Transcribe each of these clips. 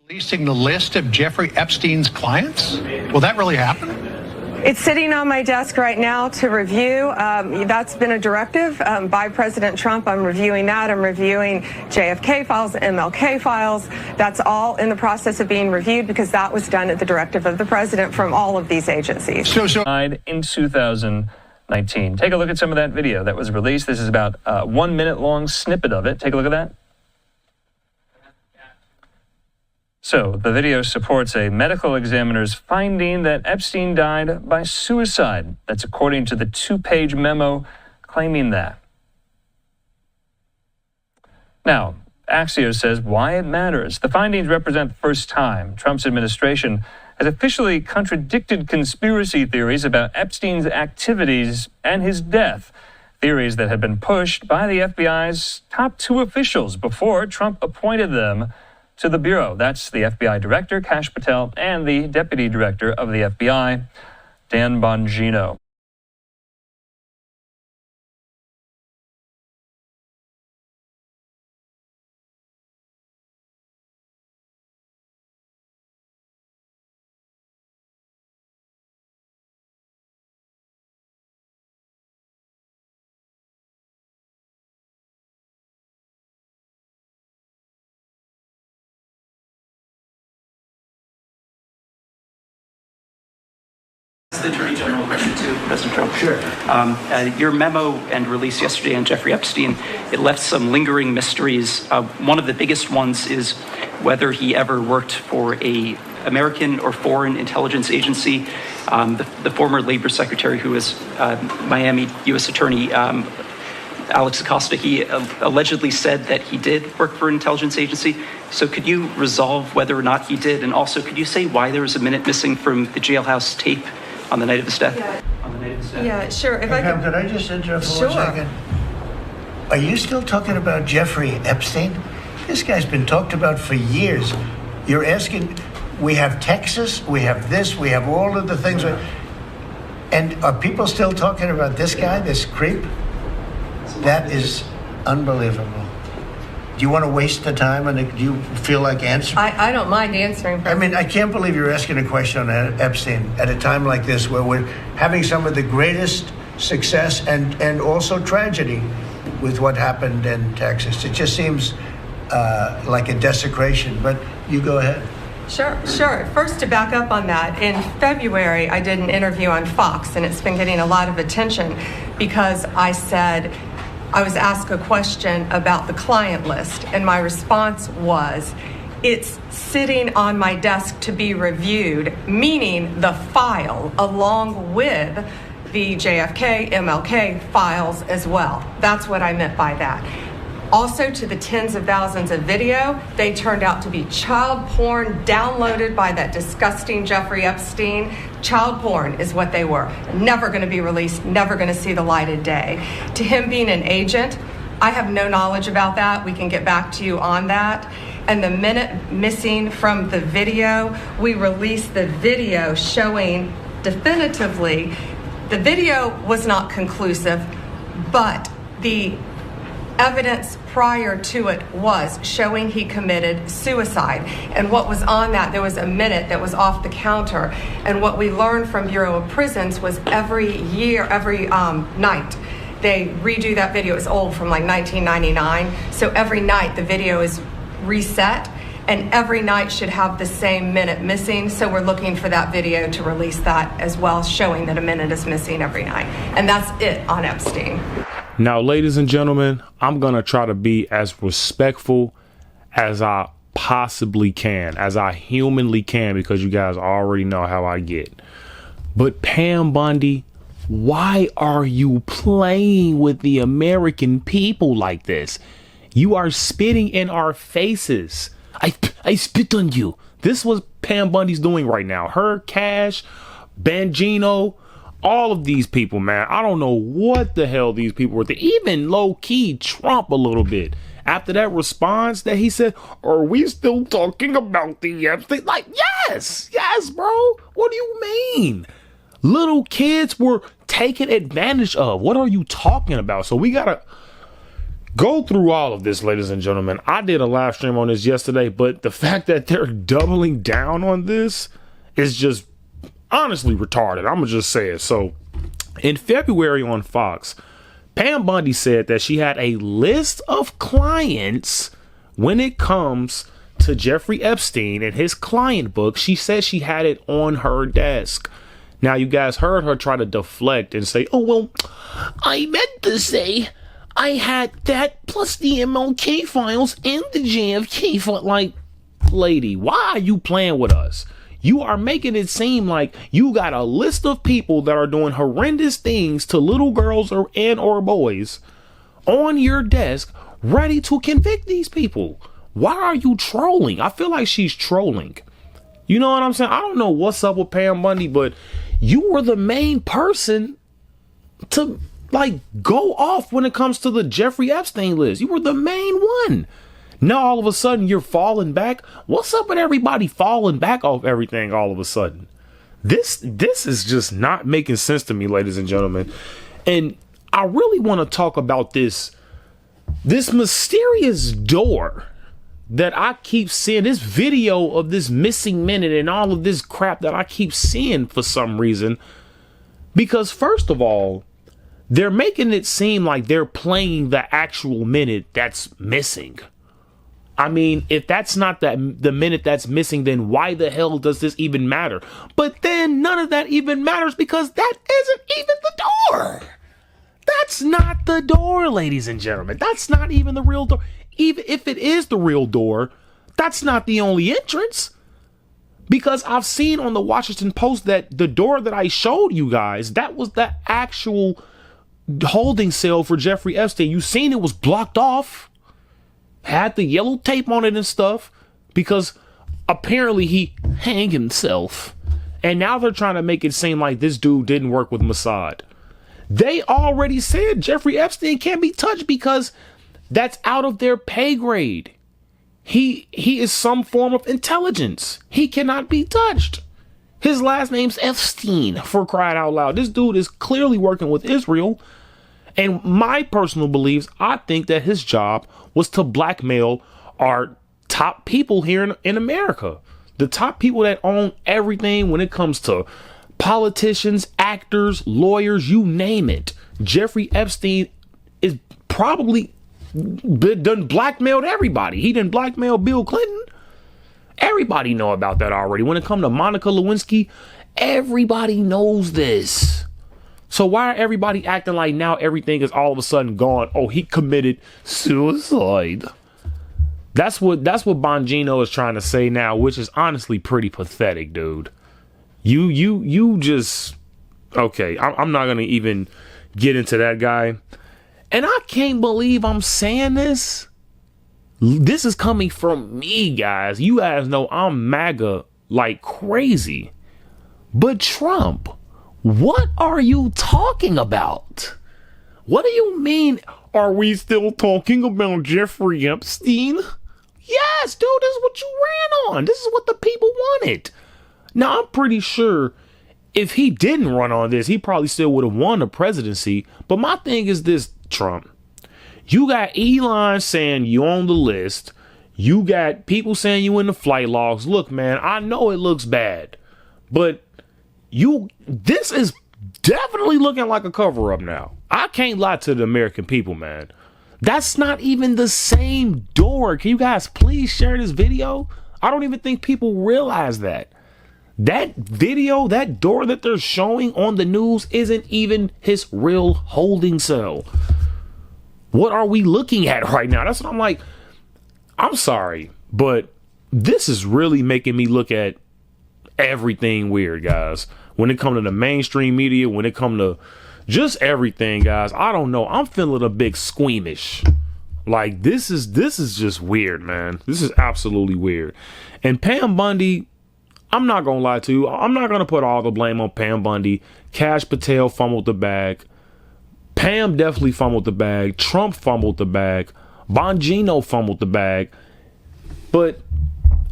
Releasing the list of Jeffrey Epstein's clients? Will that really happen? It's sitting on my desk right now to review. That's been a directive by President Trump. I'm reviewing that. I'm reviewing JFK files, MLK files. That's all in the process of being reviewed because that was done at the directive of the president from all of these agencies. In 2019. Take a look at some of that video that was released. This is about a 1 minute long snippet of it. Take a look at that. So, the video supports a medical examiner's finding that Epstein died by suicide. That's according to the 2-page memo claiming that. Now, Axios says why it matters. The findings represent the first time Trump's administration has officially contradicted conspiracy theories about Epstein's activities and his death, theories that had been pushed by the FBI's top 2 officials before Trump appointed them to the Bureau. That's the FBI Director, Kash Patel, and the Deputy Director of the FBI, Dan Bongino. The Attorney General question to President Trump. Sure. Your memo and release yesterday on Jeffrey Epstein, it left some lingering mysteries. One of the biggest ones is whether he ever worked for a American or foreign intelligence agency. The former Labor Secretary, who was Miami U.S. Attorney Alex Acosta, he allegedly said that he did work for an intelligence agency. So could you resolve whether or not he did? And also, could you say why there was a minute missing from the jailhouse tape on the night of his death? Yeah, sure. If Could I just interrupt for 1 second? Are you still talking about Jeffrey Epstein? This guy's been talked about for years. You're asking, we have Texas, we have this, we have all of the things. And are people still talking about this guy, this creep? That is unbelievable. Do you want to waste the time, and do you feel like answering? I don't mind answering. I mean, I can't believe you're asking a question on Epstein at a time like this where we're having some of the greatest success and also tragedy with what happened in Texas. It just seems like a desecration, but you go ahead. Sure. First, to back up on that, in February, I did an interview on Fox, and it's been getting a lot of attention because I said, I was asked a question about the client list, and my response was, it's sitting on my desk to be reviewed, meaning the file along with the JFK, MLK files as well. That's what I meant by that. Also, to the tens of thousands of video, they turned out to be child porn downloaded by that disgusting Jeffrey Epstein. Child porn is what they were. Never going to be released, never going to see the light of day. To him being an agent, I have no knowledge about that. We can get back to you on that. And the minute missing from the video, we released the video showing definitively the video was not conclusive, but the evidence prior to it was showing he committed suicide. And what was on that, there was a minute that was off the counter. And what we learned from Bureau of Prisons was every night, they redo that video. It's old, from like 1999. So every night the video is reset, and every night should have the same minute missing. So we're looking for that video to release that as well, showing that a minute is missing every night. And that's it on Epstein. Now, ladies and gentlemen, I'm going to try to be as respectful as I possibly can, as I humanly can, because you guys already know how I get. But Pam Bondi, why are you playing with the American people like this? You are spitting in our faces. I spit on you. This is what Pam Bundy's doing right now. Her, Kash, Bongino, all of these people, man. I don't know what the hell these people were thinking. Even low-key Trump a little bit. After that response that he said, are we still talking about the Epstein? Like, yes, bro. What do you mean? Little kids were taken advantage of. What are you talking about? So we gotta Go through all of this, ladies and gentlemen. I did a live stream on this yesterday, but the fact that they're doubling down on this is just honestly retarded. I'm going to just say it. So in February on Fox, Pam Bondi said that she had a list of clients when it comes to Jeffrey Epstein and his client book. She said she had it on her desk. Now, you guys heard her try to deflect and say, oh, well, I meant to say I had that plus the MLK files and the JFK file. Like, lady, why are you playing with us? You are making it seem like you got a list of people that are doing horrendous things to little girls or boys on your desk, ready to convict these people. Why are you trolling? I feel like she's trolling. You know what I'm saying? I don't know what's up with Pam Bondi, but you were the main person to go off when it comes to the Jeffrey Epstein list. You were the main one. Now all of a sudden you're falling back. What's up with everybody falling back off everything all of a sudden? This is just not making sense to me, ladies and gentlemen. And I really want to talk about this mysterious door that I keep seeing, this video of this missing minute and all of this crap that I keep seeing for some reason. Because first of all, they're making it seem like they're playing the actual minute that's missing. I mean, if that's not the minute that's missing, then why the hell does this even matter? But then none of that even matters because that isn't even the door. That's not the door, ladies and gentlemen. That's not even the real door. Even if it is the real door, that's not the only entrance. Because I've seen on the Washington Post that the door that I showed you guys, that was the actual holding cell for Jeffrey Epstein. You seen it was blocked off. Had the yellow tape on it and stuff because apparently he hanged himself. And now they're trying to make it seem like this dude didn't work with Mossad. They already said Jeffrey Epstein can't be touched because that's out of their pay grade. He is some form of intelligence. He cannot be touched. His last name's Epstein, for crying out loud. This dude is clearly working with Israel. And my personal beliefs, I think that his job was to blackmail our top people here in America. The top people that own everything when it comes to politicians, actors, lawyers, you name it. Jeffrey Epstein is probably done blackmailed everybody. He didn't blackmail Bill Clinton. Everybody know about that already. When it comes to Monica Lewinsky, everybody knows this. So why are everybody acting like now everything is all of a sudden gone? Oh, he committed suicide. That's what Bongino is trying to say now, which is honestly pretty pathetic, dude. You just okay. I'm not gonna even get into that guy. And I can't believe I'm saying this. This is coming from me, guys. You guys know I'm MAGA like crazy. But Trump, what are you talking about? What do you mean? Are we still talking about Jeffrey Epstein? Yes, dude, this is what you ran on. This is what the people wanted. Now, I'm pretty sure if he didn't run on this, he probably still would have won the presidency. But my thing is this, Trump. You got Elon saying you on the list. You got people saying you in the flight logs. Look, man, I know it looks bad, but this is definitely looking like a cover up now. I can't lie to the American people, man. That's not even the same door. Can you guys please share this video? I don't even think people realize that. That video, that door that they're showing on the news isn't even his real holding cell. What are we looking at right now? That's what I'm like. I'm sorry, but this is really making me look at everything weird, guys. When it comes to the mainstream media, when it comes to just everything, guys, I don't know. I'm feeling a bit squeamish. Like this is just weird, man. This is absolutely weird. And Pam Bondi, I'm not gonna lie to you. I'm not gonna put all the blame on Pam Bondi. Kash Patel fumbled the bag. Pam definitely fumbled the bag. Trump fumbled the bag. Bongino fumbled the bag. But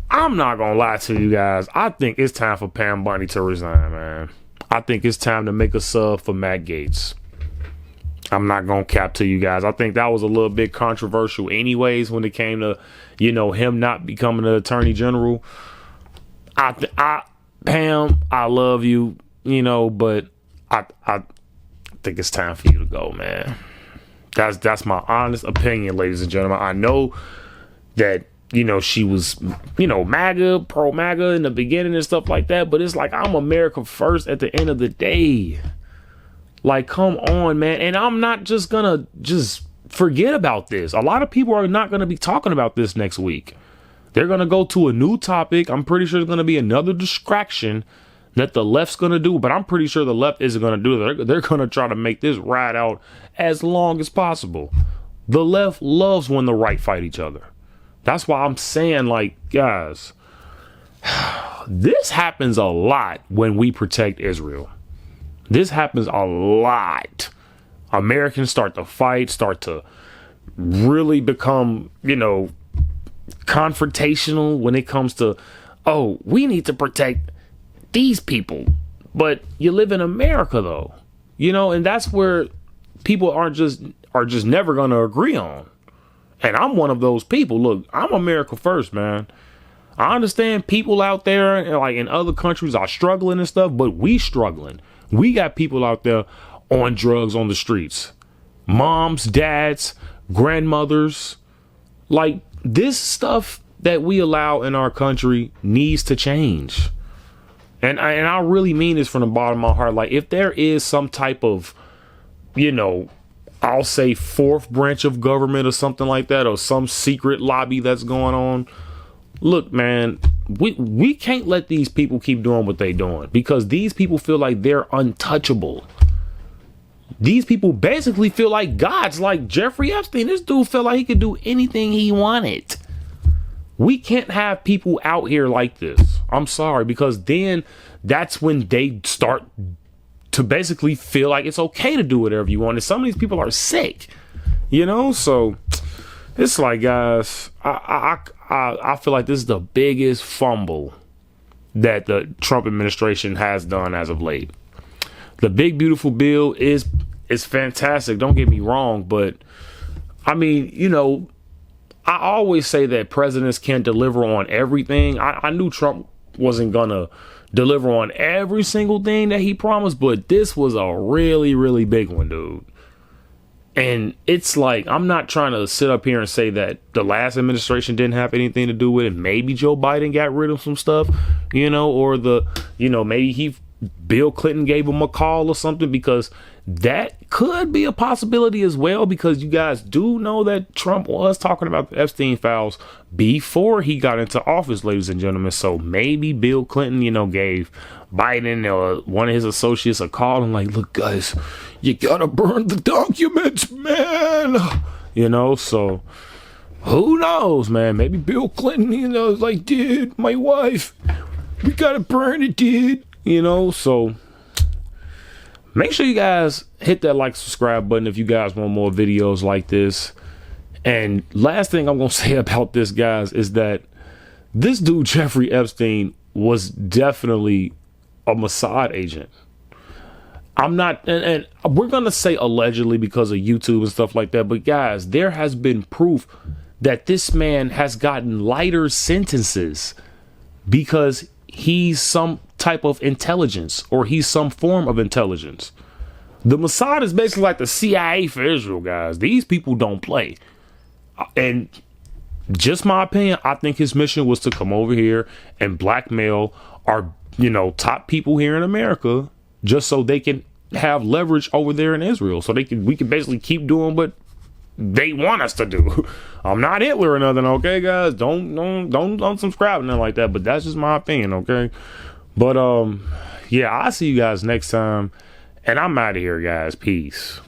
I'm not gonna lie to you guys. I think it's time for Pam Bondi to resign, man. I think it's time to make a sub for Matt Gaetz. I'm not going to cap to you guys. I think that was a little bit controversial anyways when it came to, him not becoming the attorney general. Pam, I love you, but I think it's time for you to go, man. That's my honest opinion, ladies and gentlemen. I know that, she was, MAGA, pro MAGA in the beginning and stuff like that, but it's like, I'm America first at the end of the day. Like, come on, man. And I'm not just gonna forget about this. A lot of people are not gonna be talking about this next week. They're gonna go to a new topic. I'm pretty sure there's gonna be another distraction that the left's gonna do, but I'm pretty sure the left isn't gonna do it. They're gonna try to make this ride out as long as possible. The left loves when the right fight each other. That's why I'm saying, like, guys, this happens a lot when we protect Israel. This happens a lot. Americans start to fight, start to really become, confrontational when it comes to, oh, we need to protect these people. But you live in America, though, and that's where people are just never going to agree on. And I'm one of those people. Look, I'm America first, man. I understand people out there, like in other countries, are struggling and stuff, but we struggling. We got people out there on drugs on the streets. Moms, dads, grandmothers. Like, this stuff that we allow in our country needs to change. And I really mean this from the bottom of my heart. Like, if there is some type of, I'll say fourth branch of government or something like that, or some secret lobby that's going on, look, man, we can't let these people keep doing what they're doing, because these people feel like they're untouchable. These people basically feel like gods, like Jeffrey Epstein. This dude felt like he could do anything he wanted. We can't have people out here like this. I'm sorry, because then that's when they start to basically feel like it's okay to do whatever you want. And some of these people are sick, so it's like, guys, I feel like this is the biggest fumble that the Trump administration has done as of late. The big, beautiful bill is fantastic. Don't get me wrong. But I mean, I always say that presidents can't deliver on everything. I knew Trump wasn't going to deliver on every single thing that he promised, but this was a really, really big one, dude. And it's like, I'm not trying to sit up here and say that the last administration didn't have anything to do with it. Maybe Joe Biden got rid of some stuff, or maybe Bill Clinton gave him a call or something, because that could be a possibility as well, because you guys do know that Trump was talking about the Epstein files before he got into office, ladies and gentlemen. So maybe Bill Clinton, gave Biden or one of his associates a call and like, look, guys, you gotta burn the documents, man. So who knows, man? Maybe Bill Clinton, like, dude, my wife, we gotta burn it, dude. So make sure you guys hit that like, subscribe button if you guys want more videos like this. And last thing I'm going to say about this, guys, is that this dude, Jeffrey Epstein, was definitely a Mossad agent. I'm not, and we're going to say allegedly because of YouTube and stuff like that. But guys, there has been proof that this man has gotten lighter sentences because he's some type of intelligence, or he's some form of intelligence. The Mossad is basically like the CIA for Israel, guys. These people don't play. And just my opinion, I think his mission was to come over here and blackmail our, top people here in America, just so they can have leverage over there in Israel. So we can basically keep doing what they want us to do. I'm not Hitler or nothing, okay, guys? Don't subscribe or nothing like that. But that's just my opinion, okay? But yeah, I'll see you guys next time. And I'm out of here, guys. Peace.